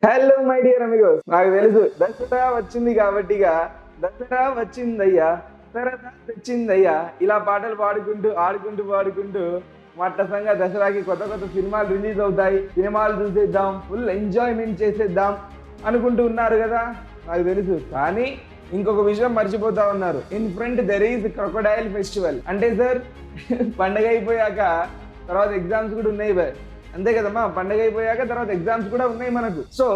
Hello my dear Amigos, నాకు తెలుసు దసరా వచ్చింది కాబట్టిగా దసరా వచ్చిందయ్యా సరదా తెచ్చిందయ్యా ఇలా పాటలు పాడుకుంటూ పాడుకుంటూ మట్టసంగా దసరాకి కొత్త కొత్త సినిమాలు రిలీజ్ అవుతాయి, సినిమాలు చూసేద్దాం, ఫుల్ ఎంజాయ్మెంట్ చేసేద్దాం అనుకుంటూ ఉన్నారు కదా. నాకు తెలుసు, కానీ ఇంకొక విషయం మర్చిపోతా ఉన్నారు. In front there is crocodile festival. అంటే సార్ పండగ అయిపోయాక తర్వాత ఎగ్జామ్స్ కూడా ఉన్నాయి బాయ్, అంతే కదమ్మా. పండగ అయిపోయాక తర్వాత ఎగ్జామ్స్ కూడా ఉన్నాయి మనకు. So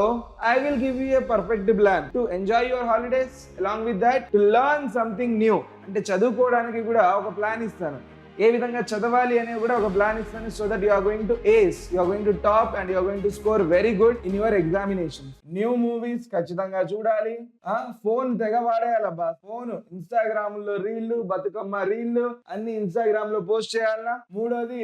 I will give you a perfect plan to enjoy your holidays, along with that to learn something new. అంటే చదువుకోవడానికి కూడా ఒక ప్లాన్ ఇస్తాను, ఏ విధంగా చదవాలి అనే కూడా ఒక ప్లాన్ ఇస్తాను. So that you are going to ace, you are going to top and you are going to score very good in your examination. New movies ఖచ్చితంగా చూడాలి. ఫోన్ తెగ వాడేయాలబ్బా. ఫోన్ ఇన్స్టాగ్రామ్ లో రీళ్లు, బతుకమ్మ రీళ్లు అన్ని ఇన్స్టాగ్రామ్ లో పోస్ట్ చేయాలన్నా. మూడోది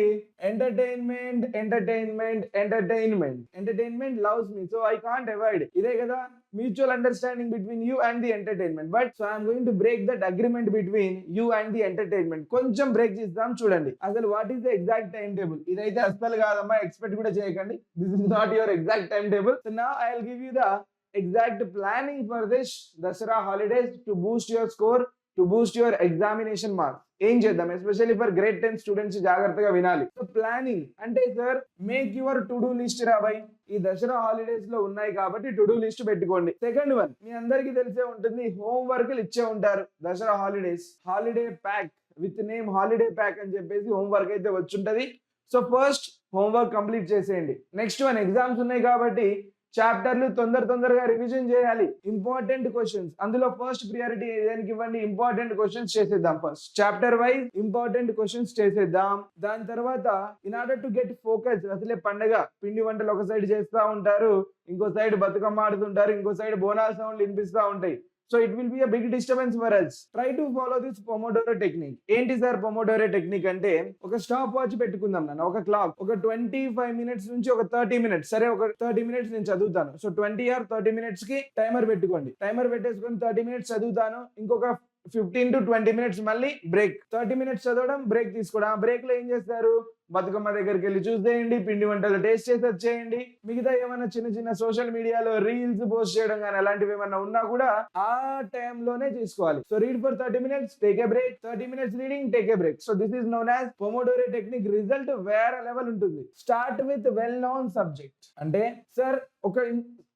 entertainment entertainment entertainment entertainment loves me, so I can't avoid. ఇదే కదా mutual understanding between you and the entertainment. But so I am going to break that agreement between you and the entertainment. కొంచెం break చేద్దాం చూడండి. అసలు what is the exact time table? ఇదైతే అస్సలు కాదమ్మా, expect కూడా చేయకండి. This is not your exact time table. So now I will give you the exact planning for this Dasara holidays to boost your score, to boost your examination marks. ఏం చేద్దాం, especially for grade 10 students జాగ్రత్తగా వినాలి. So planning అంటే sir make your to do list రాబాయ్. ఈ Dasara holidays లో ఉన్నాయి కాబట్టి టు డూ లిస్ట్ పెట్టుకోండి. సెకండ్ వన్, మీ అందరికీ తెలిసే ఉంటుంది, హోమ్ వర్క్లు ఇచ్చే ఉంటారు. Dasara holidays holiday pack with name holiday pack అని చెప్పేసి హోమ్ వర్క్ అయితే వచ్చుంటది. సో ఫస్ట్ హోంవర్క్ కంప్లీట్ చేసేయండి. నెక్స్ట్ వన్, ఎగ్జామ్స్ ఉన్నాయి కాబట్టి చాప్టర్లు తొందరగా రివిజన్ చేయాలి. ఇంపార్టెంట్ క్వశ్చన్స్, అందులో ఫస్ట్ ప్రియారిటీ దేనికి ఇవ్వండి, ఇంపార్టెంట్ క్వశ్చన్స్ చేసేద్దాం. First chapter wise important questions చేసేద్దాం. దాని తర్వాత in order to get focus, అసలే పండగ పిండి వంటలు ఒక సైడ్ చేస్తూ ఉంటారు, ఇంకో సైడ్ బతుకమ్మ ఆడుతుంటారు, ఇంకో సైడ్ బోనాల సౌండ్లు వినిపిస్తూ ఉంటాయి. So it will be a big disturbance for us. Try to follow this pomodoro technique. ఏంటి సార్ పొమోడోరో టెక్నిక్ అంటే, ఒక స్టాప్ వాచ్ పెట్టుకుందాం నాన్న, ఒక క్లాక్, ఒక 25 మినిట్స్ నుంచి ఒక 30 మినిట్స్, సరే ఒక 30 మినిట్స్ నేను చదువుతాను. సో 20 or 30 మినిట్స్ కి టైమర్ పెట్టుకోండి. టైమర్ పెట్టేసుకొని 30 మినిట్స్ చదువుతాను, ఇంకొక 15 to 20 మినిట్స్ మళ్ళీ బ్రేక్. 30 మినిట్స్ చదవడం, బ్రేక్ తీసుకోవడం. ఆ బ్రేక్ లో ఏం చేస్తారు, బతుకమ్మ దగ్గరికి వెళ్ళి చూసేయండి, పిండి వంటలు టేస్ట్ చేసి వచ్చేయండి. మిగతా ఏమైనా చిన్న చిన్న సోషల్ మీడియాలో రీల్స్ పోస్ట్ చేయడం కానీ అలాంటివి ఏమైనా ఉన్నా కూడా ఆ టైంలోనే తీసుకోవాలి. So read for 30 minutes, take a break. 30 minutes reading, take a break. So this is known as pomodoro technique. Result వేరే లెవెల్ ఉంటుంది. Start with well known subject. అంటే సార్ ఒక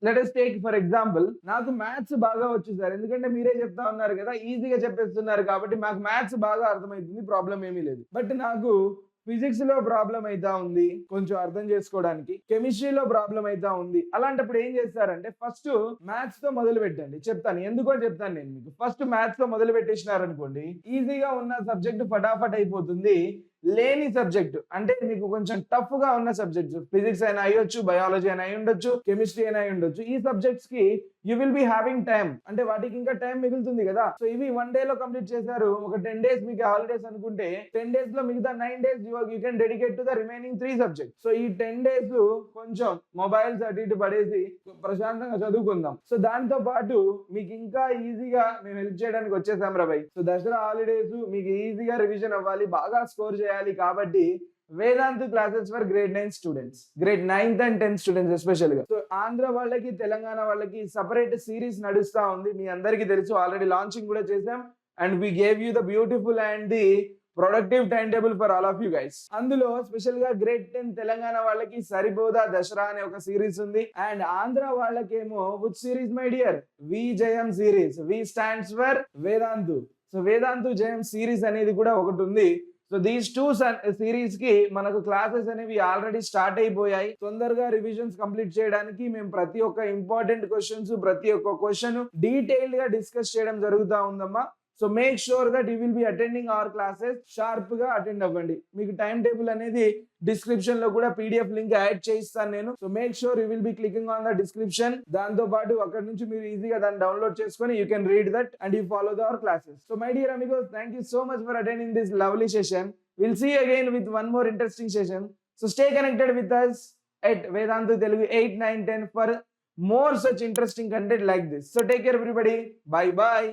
let us take for example, నాకు maths బాగా వచ్చు sir, ఎందుకంటే మీరే చెప్తా ఉన్నారు కదా, ఈజీగా చెప్పేస్తున్నారు కాబట్టి మాకు మ్యాథ్స్ బాగా అర్థమవుతుంది, ప్రాబ్లం ఏమీ లేదు. బట్ నాకు ఫిజిక్స్ లో ప్రాబ్లం అయితా ఉంది కొంచెం అర్థం చేసుకోవడానికి, కెమిస్ట్రీలో ప్రాబ్లం అయితా ఉంది. అలాంటప్పుడు ఏం చేస్తారంటే ఫస్ట్ మ్యాథ్స్ తో మొదలు పెట్టండి. చెప్తాను ఎందుకో చెప్తాను నేను మీకు. ఫస్ట్ మ్యాథ్స్ తో మొదలు పెట్టేసినారనుకోండి, ఈజీగా ఉన్న సబ్జెక్ట్ ఫటాఫట్ అయిపోతుంది. లేని సబ్జెక్ట్ అంటే మీకు కొంచెం టఫ్ గా ఉన్న సబ్జెక్ట్స్, ఫిజిక్స్ అయినా అయ్యొచ్చు, బయాలజీ అయినా అయి ఉండొచ్చు, కెమిస్ట్రీ అయినా అయి ఉండొచ్చు, ఈ సబ్జెక్ట్స్ కి you will be having time. అంటే వాటికి ఇంకా టైం మిగులుతుంది కదా. సో ఇవి 1 డే లో కంప్లీట్ చేశారు. ఒక 10 days మీకు హాలిడేస్ అనుకుంటే 10 days లో మిగతా 9 days you can dedicate to the remaining 3 subjects. So ఈ 10 days కొంచెం మొబైల్స్ అటు ఇటు పడేసి ప్రశాంతంగా చదువుకుందాం. సో దాంతో పాటు మీకు ఇంకా ఈజీగా మేము హెల్ప్ చేయడానికి వచ్చేసాం రా భయ్. సో దసరా హాలిడేస్ మీకు ఈజీగా రివిజన్ అవ్వాలి, బాగా స్కోర్ చేయాలి కాబట్టి Vedantu classes for grade 9 students, grade 9th and 10th students special గా. సో ఆంధ్ర వాళ్ళకి, తెలంగాణ వాళ్ళకి సపరేట్ సిరీస్ నడుస్తా ఉంది, మీ అందరికీ తెలుసు. ఆల్రెడీ లాంచింగ్ కూడా చేసాం and we gave you the beautiful and the productive time table for all of you guys. అందులో స్పెషల్ గా గ్రేడ్ 10 తెలంగాణ వాళ్ళకి సరిపోదా దసరా అనే ఒక సిరీస్ ఉంది. అండ్ ఆంధ్ర వాళ్ళకేమో విచ్ సిరీస్ మై డియర్, వి జయం series. V stands for Vedantu. So Vedantu జయం సిరీస్ అనేది కూడా ఒకటి ఉంది. సో దీస్ 2 సిరీస్ కి మనకు క్లాసెస్ అనేవి ఆల్రెడీ స్టార్ట్ అయిపోయాయి. తొందరగా రివిజన్స్ కంప్లీట్ చేయడానికి మేము ప్రతి ఒక్క ఇంపార్టెంట్ క్వశ్చన్స్, ప్రతి ఒక్క క్వశ్చన్ డీటెయిల్డ్ గా డిస్కస్ చేయడం జరుగుతూ ఉందమ్మా. So make sure that you will be attending our classes. Sharp గా అటెండ్ అవ్వండి. మీకు టైం టేబుల్ అనేది డిస్క్రిప్షన్ లో కూడా పీడిఎఫ్ లింక్ యాడ్ చేయిస్తాను నేను. So make sure you will B clicking on the description. దాంతో పాటు అక్కడ నుంచి మీరు ఈజీగా దాన్ని డౌన్లోడ్ చేసుకొని you can read that and you follow our classes. So my dear amigos, thank you so much for attending this lovely session. We'll see you again with one more interesting session. So stay connected with us at Vedantu Telugu 8, 9, 10 for more such interesting content like this. So take care everybody. Bye bye.